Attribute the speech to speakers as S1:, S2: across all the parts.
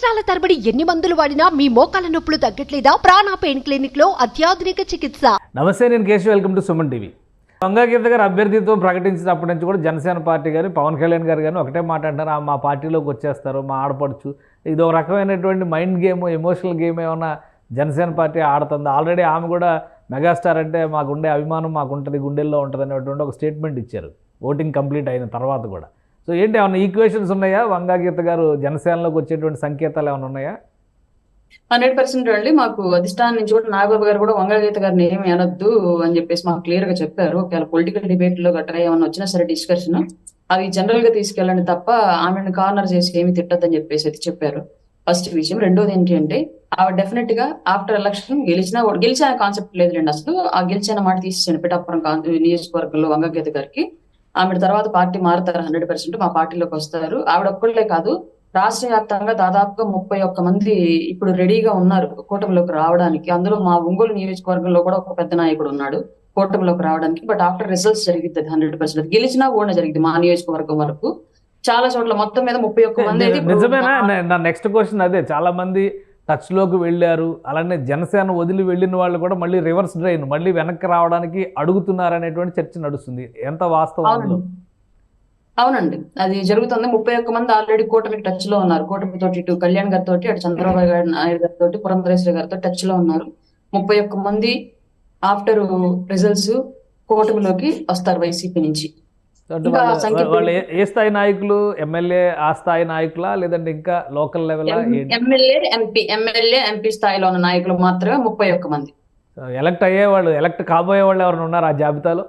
S1: సంవత్సరాల తరబడి ఎన్ని మందులు వాడినా మీ మోకాల నొప్పులు తగ్గట్లేదా? ప్రాణ పెయిన్ క్లినిక్ లో అత్యాధునిక చికిత్స.
S2: నమస్తే, నేను Keshav. Welcome to Suman TV. Vanga Geetha గారు అభ్యర్థిత్వం ప్రకటించినప్పటి నుంచి కూడా జనసేన పార్టీ గారు, పవన్ కళ్యాణ్ గారు కానీ ఒకటే మాట అంటారు, మా పార్టీలోకి వచ్చేస్తారు, మా ఆడపడుచు. ఇది ఒక రకమైనటువంటి మైండ్ గేమ్, ఎమోషనల్ గేమ్ ఏమన్నా జనసేన పార్టీ ఆడుతుంది. ఆల్రెడీ ఆమె కూడా మెగాస్టార్ అంటే మాకుండే అభిమానం మాకుంటుంది, గుండెల్లో ఉంటుంది అనేటువంటి ఒక స్టేట్మెంట్ ఇచ్చారు ఓటింగ్ కంప్లీట్ అయిన తర్వాత కూడా. సో ఏంటి, ఏమన్నా ఈక్వేషన్స్ ఉన్నాయా? వంగాగీత గారు జనసేనలోకి వచ్చేటువంటి సంకేతాలు ఏమైనా ఉన్నాయా?
S3: 100% అండి. మాకు అధిష్టానం నుంచి కూడా నాగబాబు గారు కూడా వంగాగీత గారిని ఏమి అనొద్దు అని చెప్పేసి మాకు క్లియర్ గా చెప్పారు. ఒకవేళ పొలిటికల్ డిబేట్ లో గట్రా ఏమన్నా వచ్చినా సరే డిస్కషన్ అవి జనరల్ గా తీసుకెళ్ళండి తప్ప ఆమెను కార్నర్ చేసి ఏమి తిట్టద్దని చెప్పేసి అయితే చెప్పారు. ఫస్ట్ విషయం. రెండోది ఏంటి అంటే ఆవిడ డెఫినెట్ గా ఆఫ్టర్ ఎలక్షన్ గెలిచిన కాన్సెప్ట్ లేదులేండి. అసలు ఆ గెలిచిన మాట తీసేసాను పిఠాపురం నియోజకవర్గంలో వంగాగీత గారికి. ఆమె తర్వాత పార్టీ మారుతారు, 100% మా పార్టీలోకి వస్తారు. ఆవిడ ఒక్కళ్ళే కాదు, రాష్ట్ర వ్యాప్తంగా దాదాపుగా 31 మంది ఇప్పుడు రెడీగా ఉన్నారు కూటమిలోకి రావడానికి. అందులో మా ఒంగోలు నియోజకవర్గంలో కూడా ఒక పెద్ద నాయకుడు ఉన్నాడు కూటమిలోకి రావడానికి. బట్ ఆఫ్టర్ రిజల్ట్స్ జరిగింది 100%. గెలిచినా కూడా జరిగింది మా నియోజకవర్గం వరకు. చాలా చోట్ల మొత్తం మీద 31 మంది.
S2: నిజమేనా? నా నెక్స్ట్ క్వశ్చన్ అదే. చాలా మంది టచ్ లోకి వెళ్ళారు, అలానే జనసేన వదిలి వెళ్ళిన వాళ్ళు కూడా మళ్ళీ రివర్స్ డ్రైన్, మళ్ళీ వెనక్కి రావడానికి అడుగుతున్నారు అనేటువంటి చర్చ నడుస్తుంది. ఎంత వాస్తవం?
S3: అవునండి, అది జరుగుతుంది. 31 మంది ఆల్రెడీ కూటమికి టచ్ లో ఉన్నారు. కూటమితో ఇటు కళ్యాణ్ గారితో, అటు చంద్రబాబు నాయుడు గారితో, పురంధరేశ్వరి గారితో టచ్ లో ఉన్నారు. 31 మంది ఆఫ్టర్ రిజల్ట్స్ కూటమిలోకి వస్తారు వైసీపీ నుంచి.
S2: వాళ్ళు ఏ స్థాయి నాయకులు? ఎమ్మెల్యే ఆ స్థాయి నాయకులా, లేదంటే ఇంకా లోకల్ లెవెల్?
S3: ఎమ్మెల్యే ఎంపీ స్థాయిలో ఉన్న నాయకులు మాత్రమే 31 మంది.
S2: ఎలక్ట్ అయ్యేవాళ్ళు, ఎలక్ట్ కాబోయే వాళ్ళు ఎవరైనా ఉన్నారు ఆ జాబితాలో?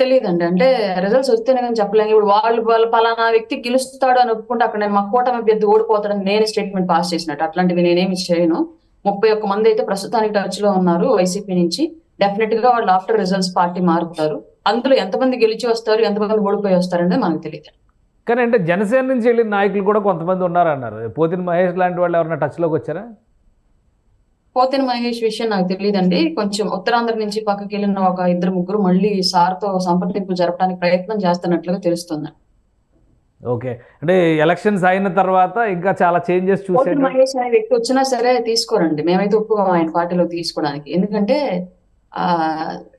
S3: తెలియదండి. అంటే రిజల్ట్స్ వస్తేనే కానీ చెప్పలేము. ఇప్పుడు వాళ్ళు పలానా వ్యక్తి గెలుస్తాడు అని ఒప్పుకుంటే అక్కడ నేను మా కూటమి అభ్యర్థి ఓడిపోతాడని నేను స్టేట్మెంట్ పాస్ చేసినట్టు అట్లాంటివి నేనేమి చేయను. 31 మంది అయితే ప్రస్తుతానికి టచ్ లో ఉన్నారు వైసీపీ నుంచి. డెఫినెట్ గా వాళ్ళు ఆఫ్టర్ రిజల్ట్స్ పార్టీ మారుతారు. అందులో ఎంతమంది గెలిచి వస్తారు, ఎంతమంది ఓడిపోయి వస్తారనేది మనకు తెలియదు.
S2: కానీ అంటే జనసేన నుంచి వెళ్ళిన నాయకులు కూడా కొంతమంది ఉన్నారన్నారు. పోతిన మహేష్ లాంటి వాళ్ళు ఎవరైనా టచ్ లోకి వచ్చారా?
S3: పోతిన మహేష్ విషయం నాకు తెలియదండి. కొంచెం ఉత్తరాంధ్ర నుంచి పక్కకి వెళ్ళిన ఒక 2-3 మళ్ళీ సార్తో సంప్రదింపులు జరపడానికి ప్రయత్నం చేస్తున్నట్లుగా తెలుస్తుంది.
S2: ఓకే, అంటే ఎలక్షన్స్ అయిన తర్వాత ఇంకా చాలా చేంజెస్ చూసే
S3: మహేష్ అనే వ్యక్తి వచ్చినా సరే తీసుకోరండి. మేమైతే ఒప్పుకోము ఆయన పార్టీలో తీసుకోవడానికి. ఎందుకంటే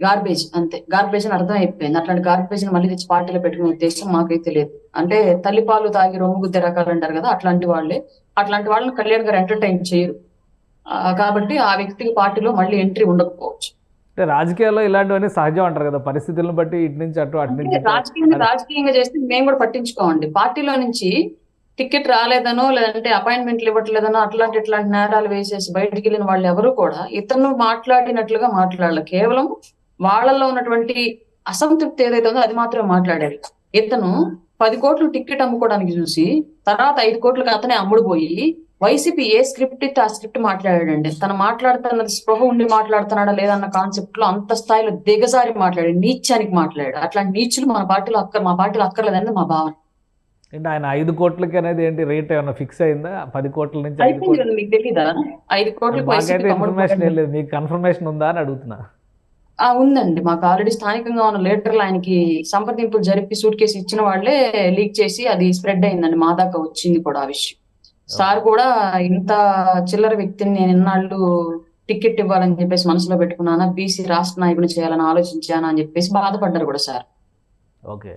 S3: గార్బేజ్, అంతే. గార్బేజ్ అని అర్థం అయిపోయింది. అట్లాంటి గార్బేజ్ ని మళ్ళీ తెచ్చి పార్టీలో పెట్టుకునే ఉద్దేశం మాకైతే లేదు. అంటే తల్లిపాలు తాగి రొమ్ము గుద్దే రకాలు అంటారు కదా, అట్లాంటి వాళ్ళని కళ్యాణ్ గారు ఎంటర్టైన్ చేయరు. కాబట్టి ఆ వ్యక్తికి పార్టీలో మళ్ళీ ఎంట్రీ ఉండకపోవచ్చు.
S2: అంటే రాజకీయాల్లో ఇలాంటివన్నీ సహజం అంటారు కదా, పరిస్థితులను బట్టి ఇటు నుంచి అటు నుంచి.
S3: రాజకీయంగా చేస్తే మేము కూడా పట్టించుకోమండి. పార్టీలో నుంచి టికెట్ రాలేదనో, లేదంటే అపాయింట్మెంట్లు ఇవ్వట్లేదనో ఇట్లాంటి నేరాలు వేసేసి బయటికి వెళ్ళిన వాళ్ళు ఎవరు కూడా ఇతను మాట్లాడినట్లుగా మాట్లాడాలి. కేవలం వాళ్ళల్లో ఉన్నటువంటి అసంతృప్తి ఏదైతే ఉందో అది మాత్రమే మాట్లాడారు. ఇతను 10 కోట్లు టికెట్ అమ్ముకోవడానికి చూసి తర్వాత 5 కోట్లకి అతనే అమ్ముడుపోయి వైసీపీ ఏ స్క్రిప్ట్ ఇస్తే ఆ స్క్రిప్ట్ మాట్లాడాడండి. తను మాట్లాడుతున్నది స్పృహ ఉండి మాట్లాడుతున్నాడా లేదన్న కాన్సెప్ట్ లో అంత స్థాయిలో దిగజారి మాట్లాడాడు, నీచానికి మాట్లాడాడు. అట్లాంటి నీచులు మా పార్టీలో అక్కర్లేదని మా భావన.
S2: అంటే ఆయన 5 కోట్లకి అనేది ఏంటి రేట్ ఏమైనా ఫిక్స్ అయిందా? 10 కోట్ల నుంచి 5
S3: కోట్లు మీకు తెలీదా? 5 కోట్లకు
S2: ఇన్ఫర్మేషన్ లేదు, మీకు కన్ఫర్మేషన్ ఉందా అని అడుగుతున్నా.
S3: ఉందండి, మాకు ఆల్రెడీ స్థానికంగా ఉన్న లీడర్లు ఆయనకి సంప్రదింపులు జరిపి సూట్ కేసు ఇచ్చిన వాళ్ళే లీక్ చేసి అది స్ప్రెడ్ అయిందండి. మా దాకా వచ్చింది కూడా ఆ విషయం. సార్ కూడా ఇంత చిల్లర వ్యక్తిని నేను ఇన్నాళ్ళు టికెట్ ఇవ్వాలని చెప్పేసి మనసులో పెట్టుకున్నానా, బీసీ రాష్ట్ర నాయకుని చేయాలని ఆలోచించానా అని చెప్పేసి బాధపడ్డారు కూడా సార్.
S2: ఓకే,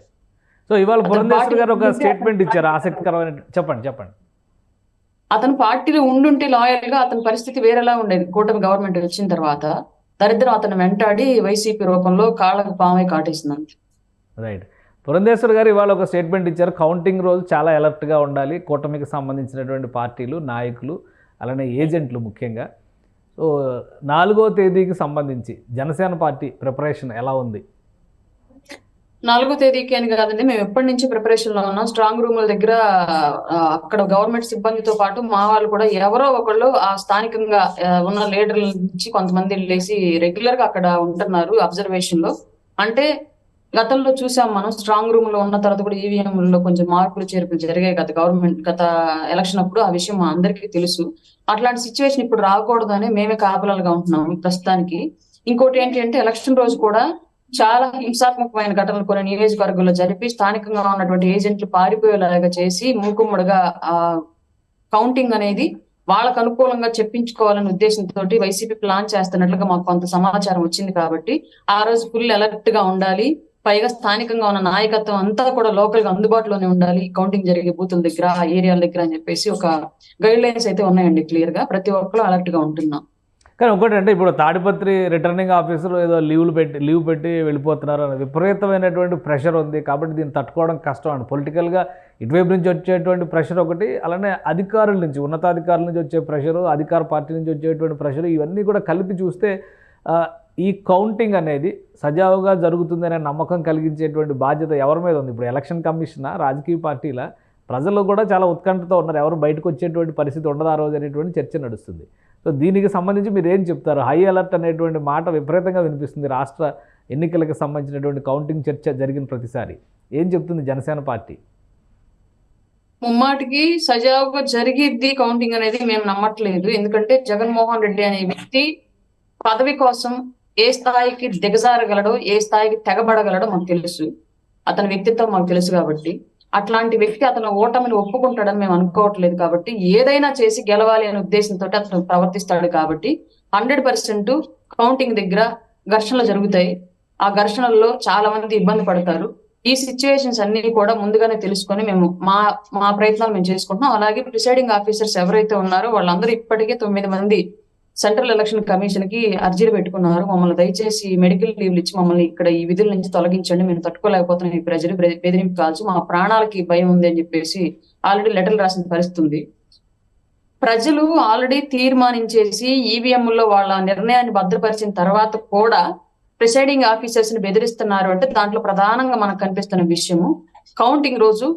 S2: సో ఇవాళ పురంధేశ్వరి గారు ఒక స్టేట్మెంట్ ఇచ్చారు ఆసక్తికరమైన. చెప్పండి.
S3: అతను పార్టీలో ఉండుంటే లాయల్ గా అతని పరిస్థితి వేరేలా ఉండేది. కూటమి గవర్నమెంట్ వచ్చిన తర్వాత దరిద్రం అతను వెంటాడి వైసీపీ రూపంలో కాళ్ళకు పామై కాటేసింది.
S2: రైట్. పురంధేశ్వరి గారు ఇవాళ ఒక స్టేట్మెంట్ ఇచ్చారు. కౌంటింగ్ రోజు చాలా అలర్ట్గా ఉండాలి, కూటమికి సంబంధించినటువంటి పార్టీలు, నాయకులు, అలానే ఏజెంట్లు ముఖ్యంగా. సో 4వ తేదీకి సంబంధించి జనసేన పార్టీ ప్రిపరేషన్ ఎలా ఉంది?
S3: 4వ తేదీకి అని కాదండి, మేము ఎప్పటి నుంచి ప్రిపరేషన్ లో ఉన్నాం. స్ట్రాంగ్ రూముల దగ్గర అక్కడ గవర్నమెంట్ సిబ్బందితో పాటు మా వాళ్ళు కూడా ఎవరో ఒకళ్ళు ఆ స్థానికంగా ఉన్న లీడర్ల నుంచి కొంతమంది వెళ్ళేసి రెగ్యులర్ గా అక్కడ ఉంటున్నారు అబ్జర్వేషన్ లో. అంటే గతంలో చూసాం మనం, స్ట్రాంగ్ రూమ్ లో ఉన్న తర్వాత కూడా ఈవీఎం లో కొంచెం మార్పులు చేర్పులు జరిగాయి గత ఎలక్షన్ అప్పుడు. ఆ విషయం మా అందరికీ తెలుసు. అట్లాంటి సిచ్యువేషన్ ఇప్పుడు రాకూడదని మేమే కాపలాలుగా ఉంటున్నాం ప్రస్తుతానికి. ఇంకోటి ఏంటి అంటే ఎలక్షన్ రోజు కూడా చాలా హింసాత్మకమైన ఘటనలు కొన్ని నియోజకవర్గంలో జరిపి స్థానికంగా ఉన్నటువంటి ఏజెంట్లు పారిపోయేలాగా చేసి మూకుమ్మడిగా కౌంటింగ్ అనేది వాళ్ళకు అనుకూలంగా చెప్పించుకోవాలనే ఉద్దేశంతో వైసీపీ ప్లాన్ చేస్తున్నట్లుగా మాకు కొంత సమాచారం వచ్చింది కాబట్టి ఆ రోజు ఫుల్ అలర్ట్ గా ఉండాలి. పైగా స్థానికంగా ఉన్న నాయకత్వం అంతా కూడా లోకల్ గా అందుబాటులోనే ఉండాలి కౌంటింగ్ జరిగే బూతుల దగ్గర, ఆ ఏరియాల దగ్గర అని చెప్పేసి ఒక గైడ్ లైన్స్ అయితే ఉన్నాయండి. క్లియర్ గా ప్రతి ఒక్కరు అలర్ట్ గా ఉంటున్నాం.
S2: కానీ ఒకటి అంటే ఇప్పుడు తాడిపత్రి రిటర్నింగ్ ఆఫీసర్ ఏదో లీవ్ పెట్టి వెళ్ళిపోతున్నారు అనే విపరీతమైనటువంటి ప్రెషర్ ఉంది. కాబట్టి దీన్ని తట్టుకోవడం కష్టం అండి. పొలిటికల్గా ఇటువైపు నుంచి వచ్చేటువంటి ప్రెషర్ ఒకటి, అలానే అధికారుల నుంచి, ఉన్నతాధికారుల నుంచి వచ్చే ప్రెషరు, అధికార పార్టీ నుంచి వచ్చేటువంటి ప్రెషరు, ఇవన్నీ కూడా కలిపి చూస్తే ఈ కౌంటింగ్ అనేది సజావుగా జరుగుతుందనే నమ్మకం కలిగించేటువంటి బాధ్యత ఎవరి మీద ఉంది? ఇప్పుడు ఎలక్షన్ కమిషన్, రాజకీయ పార్టీల, ప్రజలు కూడా చాలా ఉత్కంఠతో ఉన్నారు. ఎవరు బయటకు వచ్చేటువంటి పరిస్థితి ఉండదు ఆ రోజు అనేటువంటి చర్చ నడుస్తుంది. సో దీనికి సంబంధించి మీరు ఏం చెప్తారు? హై అలర్ట్ అనేటువంటి మాట విపరీతంగా వినిపిస్తుంది రాష్ట్ర ఎన్నికలకు సంబంధించినటువంటి కౌంటింగ్ చర్చ జరిగిన ప్రతిసారి. ఏం చెప్తుంది జనసేన పార్టీ?
S3: ముమ్మాటికి సజావుగా జరిగిద్ది కౌంటింగ్ అనేది మేము నమ్మట్లేదు. ఎందుకంటే జగన్మోహన్ రెడ్డి అనే వ్యక్తి పదవి కోసం ఏ స్థాయికి దిగజారగలడో, ఏ స్థాయికి తెగబడగలడో మాకు తెలుసు. అతని వ్యక్తిత్వం మాకు తెలుసు కాబట్టి అట్లాంటి వ్యక్తి అతను ఓటమిని ఒప్పుకుంటాడని మేము అనుకోవట్లేదు. కాబట్టి ఏదైనా చేసి గెలవాలి అనే ఉద్దేశంతో అతను ప్రవర్తిస్తాడు. కాబట్టి 100% కౌంటింగ్ దగ్గర ఘర్షణలు జరుగుతాయి. ఆ ఘర్షణల్లో చాలా మంది ఇబ్బంది పడతారు. ఈ సిచ్యువేషన్స్ అన్ని కూడా ముందుగానే తెలుసుకొని మేము మా ప్రయత్నాలు మేము చేసుకుంటున్నాం. అలాగే ప్రిసైడింగ్ ఆఫీసర్స్ ఎవరైతే ఉన్నారో వాళ్ళందరూ ఇప్పటికే 9 మంది సెంట్రల్ ఎలక్షన్ కమిషన్ కి అర్జీలు పెట్టుకున్నారు. మమ్మల్ని దయచేసి మెడికల్ లీవ్లు ఇచ్చి మమ్మల్ని ఇక్కడ ఈ విధుల నుంచి తొలగించండి, మేము తట్టుకోలేకపోతున్నాం, ఈ ప్రజలు బెదిరింపు కాల్చు, మా ప్రాణాలకి భయం ఉంది అని చెప్పేసి ఆల్రెడీ లెటర్లు రాసిన పరిస్థితి ఉంది. ప్రజలు ఆల్రెడీ తీర్మానించేసి ఈవీఎంలో వాళ్ళ నిర్ణయాన్ని భద్రపరిచిన తర్వాత కూడా ప్రిసైడింగ్ ఆఫీసర్స్ ని బెదిరిస్తున్నారు అంటే దాంట్లో ప్రధానంగా మనకు కనిపిస్తున్న విషయము కౌంటింగ్ రోజు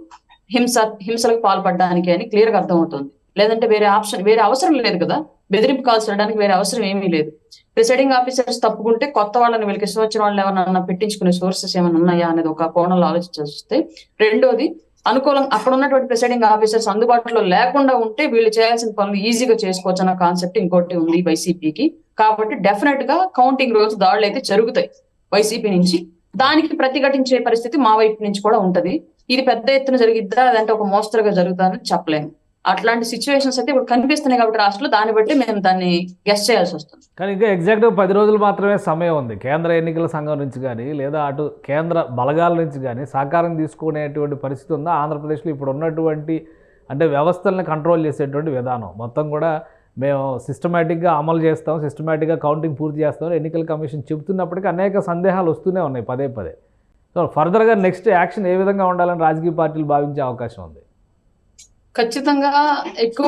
S3: హింసలకు పాల్పడడానికి అని క్లియర్ గా అర్థమవుతుంది. లేదంటే వేరే అవసరం లేదు కదా, బెదిరింపు కాల్స్ చేయడానికి వేరే అవసరం ఏమీ లేదు. ప్రిసైడింగ్ ఆఫీసర్స్ తప్పుకుంటే కొత్త వాళ్ళని వీళ్ళకి ఇష్టం వచ్చిన వాళ్ళు ఏమన్నా పెట్టించుకునే సోర్సెస్ ఏమైనా ఉన్నాయా అనేది ఒక కోణంలో ఆలోచించాల్సి. రెండోది, అక్కడ ఉన్నటువంటి ప్రిసైడింగ్ ఆఫీసర్స్ అందుబాటులో లేకుండా ఉంటే వీళ్ళు చేయాల్సిన పనులు ఈజీగా చేసుకోవచ్చు అన్న కాన్సెప్ట్ ఇంకోటి ఉంది వైసీపీకి. కాబట్టి డెఫినెట్ గా కౌంటింగ్ రోజు దాడులు అయితే జరుగుతాయి వైసీపీ నుంచి. దానికి ప్రతిఘటించే పరిస్థితి మా వైపు నుంచి కూడా ఉంటది. ఇది పెద్ద ఎత్తున జరిగిద్దా లేదంటే ఒక మోస్తరుగా జరుగుతుందని చెప్పలేము. అట్లాంటి సిచ్యువేషన్స్ అయితే ఇప్పుడు కనిపిస్తున్నాయి కాబట్టి రాష్ట్రంలో, దాన్ని బట్టి మేము దాన్ని గెస్ట్ చేయాల్సి వస్తుంది.
S2: కానీ ఇంకా ఎగ్జాక్ట్గా 10 రోజులు మాత్రమే సమయం ఉంది. కేంద్ర ఎన్నికల సంఘం నుంచి కానీ లేదా అటు కేంద్ర బలగాల నుంచి కానీ సహకారం తీసుకునేటువంటి పరిస్థితి ఉందా ఆంధ్రప్రదేశ్లో? ఇప్పుడు ఉన్నటువంటి అంటే వ్యవస్థలను కంట్రోల్ చేసేటువంటి విధానం మొత్తం కూడా మేము సిస్టమేటిక్గా అమలు చేస్తాం, సిస్టమేటిక్గా కౌంటింగ్ పూర్తి చేస్తాం ఎన్నికల కమిషన్ చెబుతున్నప్పటికీ అనేక సందేహాలు వస్తూనే ఉన్నాయి పదే. సో ఫర్దర్గా నెక్స్ట్ యాక్షన్ ఏ విధంగా ఉండాలని రాజకీయ పార్టీలు భావించే అవకాశం ఉంది?
S3: ఖచ్చితంగా ఎక్కువ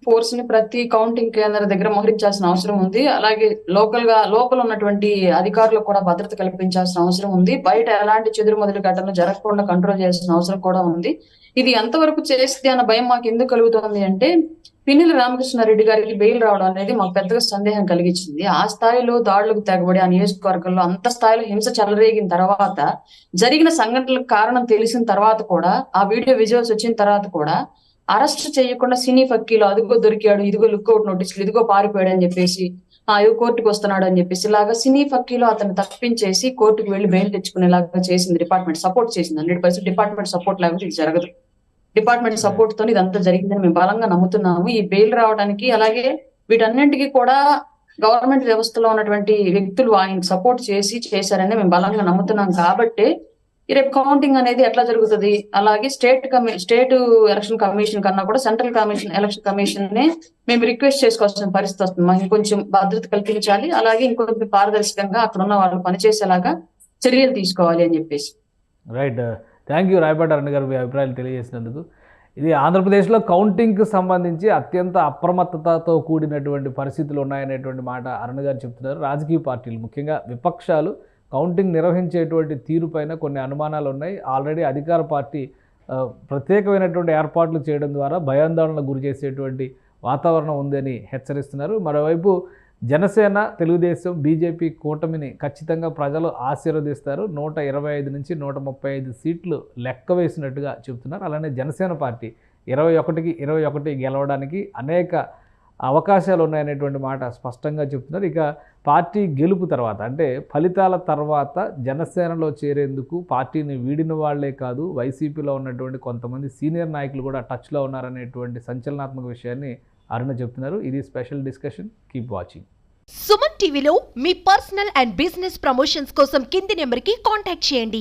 S3: ఫోర్స్ ని ప్రతి కౌంటింగ్ కేంద్ర దగ్గర మోహరించాల్సిన అవసరం ఉంది. అలాగే లోపల ఉన్నటువంటి అధికారులకు కూడా భద్రత కల్పించాల్సిన అవసరం ఉంది. బయట ఎలాంటి చెదురుమదురు ఘటనలు జరగకుండా కంట్రోల్ చేయాల్సిన అవసరం కూడా ఉంది. ఇది ఎంతవరకు చేస్తే అన్న భయం మాకు ఎందుకు కలుగుతుంది అంటే, పిన్నెల రామకృష్ణారెడ్డి గారికి బెయిల్ రావడం అనేది మాకు పెద్దగా సందేహం కలిగించింది. ఆ స్థాయిలో దాడులకు తెగబడి ఆ నియోజకవర్గంలో అంత స్థాయిలో హింస చెలరేగిన తర్వాత, జరిగిన సంఘటనలకు కారణం తెలిసిన తర్వాత కూడా, ఆ వీడియో విజువల్స్ వచ్చిన తర్వాత కూడా అరెస్ట్ చేయకుండా సినీ ఫక్కీలో అదిగో దొరికాడు, ఇదిగో లుక్అవుట్ నోటీసులు, ఇదిగో పారిపోయాడు అని చెప్పేసి, ఇదిగో కోర్టుకు వస్తున్నాడు అని చెప్పేసి ఇలాగా సినీ ఫక్కీలో అతను తప్పించేసి కోర్టుకు వెళ్లి బెయిల్ తెచ్చుకునేలాగా చేసింది డిపార్ట్మెంట్, సపోర్ట్ చేసింది. 100% డిపార్ట్మెంట్ సపోర్ట్ లేకపోతే ఇది జరగదు. డిపార్ట్మెంట్ సపోర్ట్ తో ఇదంతా జరిగిందని మేము బలంగా నమ్ముతున్నాము. ఈ బెయిల్ రావడానికి అలాగే వీటన్నింటికి కూడా గవర్నమెంట్ వ్యవస్థలో ఉన్నటువంటి వ్యక్తులు ఆయన సపోర్ట్ చేశారని మేము బలంగా నమ్ముతున్నాం. కాబట్టి రేపు కౌంటింగ్ అనేది ఎట్లా జరుగుతుంది, అలాగే స్టేట్ ఎలక్షన్ కమిషన్ కన్నా కూడా సెంట్రల్ ఎలక్షన్ కమిషన్ ని మేము రిక్వెస్ట్ చేసుకోవాల్సిన పరిస్థితి వస్తుంది. మాకు ఇంకొంచెం భద్రత కల్పించాలి, అలాగే ఇంకొంచెం పారదర్శకంగా అక్కడ ఉన్న వాళ్ళు పనిచేసేలాగా చర్యలు తీసుకోవాలి అని చెప్పేసి.
S2: Right, thank you Rayapati Arun గారు మీ అభిప్రాయాలు తెలియజేసినందుకు. ఇది ఆంధ్రప్రదేశ్లో కౌంటింగ్కి సంబంధించి అత్యంత అప్రమత్తతతో కూడినటువంటి పరిస్థితులు ఉన్నాయనేటువంటి మాట అరుణ్ గారు చెప్తున్నారు. రాజకీయ పార్టీలు ముఖ్యంగా విపక్షాలు కౌంటింగ్ నిర్వహించేటువంటి తీరుపైన కొన్ని అనుమానాలు ఉన్నాయి. ఆల్రెడీ అధికార పార్టీ ప్రత్యేకమైనటువంటి ఏర్పాట్లు చేయడం ద్వారా భయాందోళనకు గురి చేసేటువంటి వాతావరణం ఉందని హెచ్చరిస్తున్నారు. మరోవైపు జనసేన, తెలుగుదేశం, బీజేపీ కూటమిని ఖచ్చితంగా ప్రజలు ఆశీర్వదిస్తారు. 125 నుంచి 135 సీట్లు లెక్క వేసినట్టుగా చెబుతున్నారు. అలానే జనసేన పార్టీ 21కి 21 గెలవడానికి అనేక అవకాశాలు ఉన్నాయనేటువంటి మాట స్పష్టంగా చెప్తున్నారు. ఇక పార్టీ గెలుపు తర్వాత అంటే ఫలితాల తర్వాత జనసేనలో చేరేందుకు పార్టీని వీడిన వాళ్లే కాదు, వైసీపీలో ఉన్నటువంటి కొంతమంది సీనియర్ నాయకులు కూడా టచ్లో ఉన్నారనేటువంటి సంచలనాత్మక విషయాన్ని అరుణ చెప్తున్నారు. ఇది special discussion. Keep watching.
S1: Suman టీవీలో మీ పర్సనల్ అండ్ బిజినెస్ ప్రమోషన్స్ కోసం కింది నెంబర్కి కాంటాక్ట్ చేయండి.